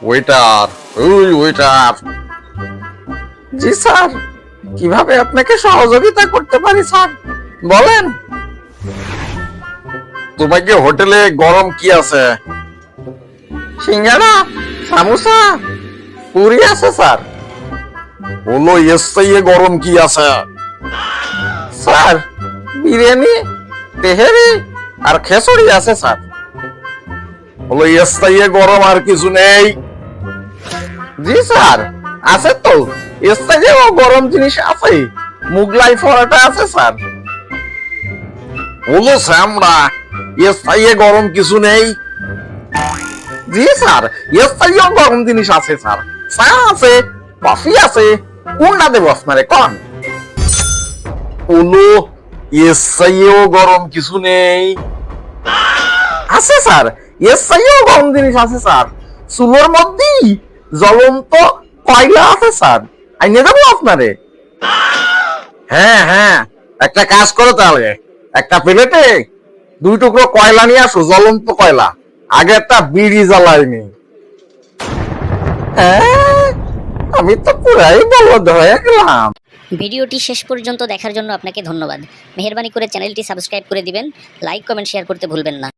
Waiter, ওই waiter. জি sir, কিভাবে আপনাকে সহযোগিতা করতে পারি স্যার, বলেন। তোমাকে হোটেলে গরম কি আছে? সিঙ্গাড়া, সামোসা, পুরি আছে স্যার। বলো এসে গরম কি আছে? স্যার, বিরিয়ানি, তেহেরি আর খেসুড়ি আছে স্যার। বলো এসে গরম আর কিছু নেই? জি স্যার, আছে তো। এসে গরম জিনিস আছে, মুগলাই পরোটা আছে স্যার। বলো শ্যামরা, এসে গরম কিছু নেই? জি স্যার, এসে গরম জিনিস আছে স্যার। চা আছে, কফি আছে, কোনটা দেবো আপনারে কন? বলো এসে গরম কিছু নেই? আছে স্যার, এসে গরম জিনিস আছে স্যার। চুলোর মধ্যেই জ্বলন্ত কয়লা আছে স্যার, আইনে দেবো আপনারে? হ্যাঁ হ্যাঁ, একটা কাজ করো তাহলে, একটা প্লেটে 2 টুকরো কয়লা নিয়ে আসো, জ্বলন্ত কয়লা। আগে একটা বিড়ি জ্বালাইনি। হ্যাঁ, আমি তো পুরাই বলদ হয়ে গেলাম। ভিডিওটি শেষ পর্যন্ত দেখার জন্য আপনাকে ধন্যবাদ। মেহেরবানি করে চ্যানেলটি সাবস্ক্রাইব করে দিবেন। লাইক, কমেন্ট, শেয়ার করতে ভুলবেন না।